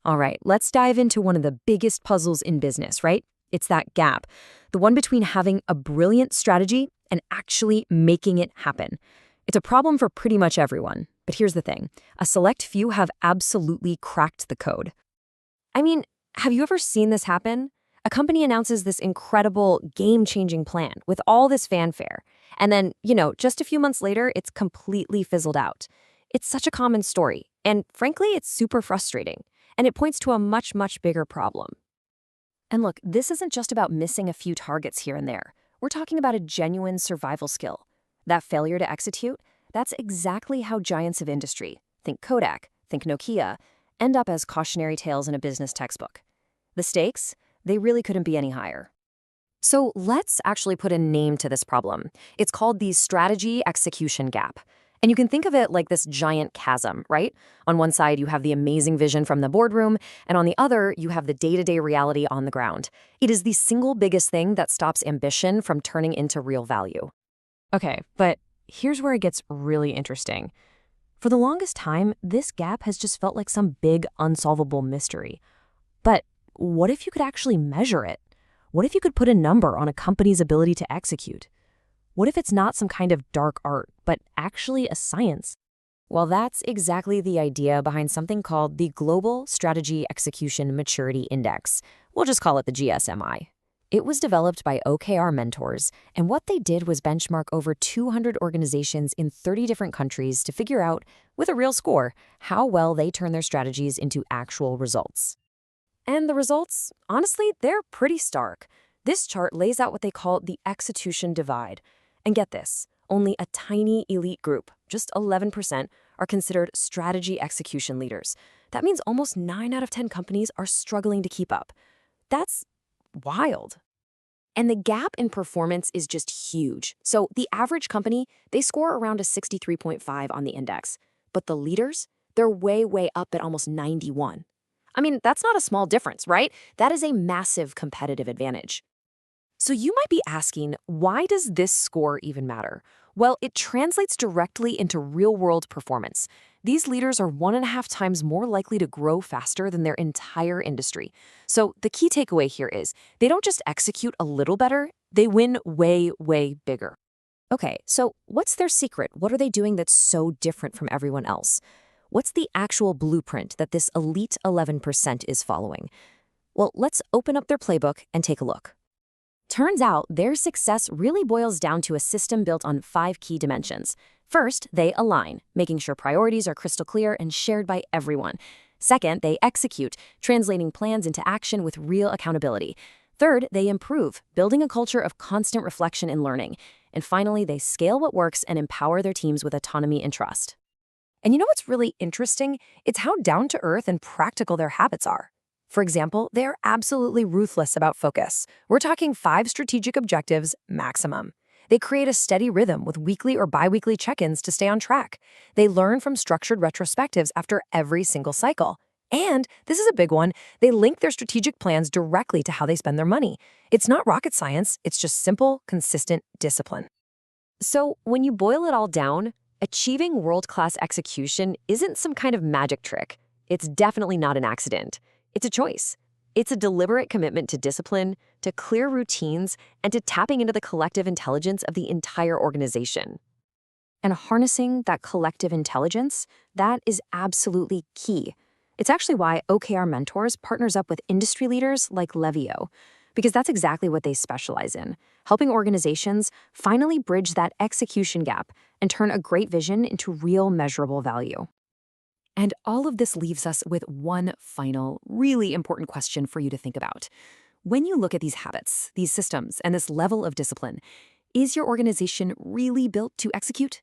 All right, let's dive into one of the biggest puzzles in business, right? It's that gap, the one between having a brilliant strategy and actually making it happen. It's a problem for pretty much everyone. But here's the thing, a select few have absolutely cracked the code. I mean, have you ever seen this happen? A company announces this incredible, game-changing plan with all this fanfare. And then, just a few months later, it's completely fizzled out. It's such a common story. And frankly, it's super frustrating. And it points to a much, much bigger problem. And look, this isn't just about missing a few targets here and there. We're talking about a genuine survival skill. That failure to execute, that's exactly how giants of industry, think Kodak, think Nokia, end up as cautionary tales in a business textbook. The stakes, they really couldn't be any higher. So let's actually put a name to this problem. It's called the strategy execution gap. And you can think of it like this giant chasm, right? On one side, you have the amazing vision from the boardroom, and on the other, you have the day-to-day reality on the ground. It is the single biggest thing that stops ambition from turning into real value. Okay, but here's where it gets really interesting. For the longest time, this gap has just felt like some big, unsolvable mystery. But what if you could actually measure it? What if you could put a number on a company's ability to execute? What if it's not some kind of dark art, but actually a science? Well, that's exactly the idea behind something called the Global Strategy Execution Maturity Index. We'll just call it the GSMI. It was developed by OKR Mentors, and what they did was benchmark over 200 organizations in 30 different countries to figure out, with a real score, how well they turn their strategies into actual results. And the results, honestly, they're pretty stark. This chart lays out what they call the execution divide. And get this, only a tiny elite group, just 11%, are considered strategy execution leaders. That means almost 9 out of 10 companies are struggling to keep up. That's wild. And the gap in performance is just huge. So the average company, they score around a 63.5 on the index. But the leaders, they're way, way up at almost 91. I mean, that's not a small difference, right? That is a massive competitive advantage. So you might be asking, why does this score even matter? Well, it translates directly into real-world performance. These leaders are 1.5 times more likely to grow faster than their entire industry. So the key takeaway here is, they don't just execute a little better, they win way, way bigger. Okay, so what's their secret? What are they doing that's so different from everyone else? What's the actual blueprint that this elite 11% is following? Well, let's open up their playbook and take a look. Turns out their success really boils down to a system built on 5 key dimensions. First, they align, making sure priorities are crystal clear and shared by everyone. Second, they execute, translating plans into action with real accountability. Third, they improve, building a culture of constant reflection and learning. And finally, they scale what works and empower their teams with autonomy and trust. And you know what's really interesting? It's how down-to-earth and practical their habits are. For example, they are absolutely ruthless about focus. We're talking 5 strategic objectives maximum. They create a steady rhythm with weekly or bi-weekly check-ins to stay on track. They learn from structured retrospectives after every single cycle. And, this is a big one, they link their strategic plans directly to how they spend their money. It's not rocket science, it's just simple, consistent discipline. So, when you boil it all down, achieving world-class execution isn't some kind of magic trick. It's definitely not an accident. It's a choice. It's a deliberate commitment to discipline, to clear routines, and to tapping into the collective intelligence of the entire organization. And harnessing that collective intelligence, that is absolutely key. It's actually why OKR Mentors partners up with industry leaders like Levio, because that's exactly what they specialize in, helping organizations finally bridge that execution gap and turn a great vision into real measurable value. And all of this leaves us with one final, really important question for you to think about. When you look at these habits, these systems, and this level of discipline, is your organization really built to execute?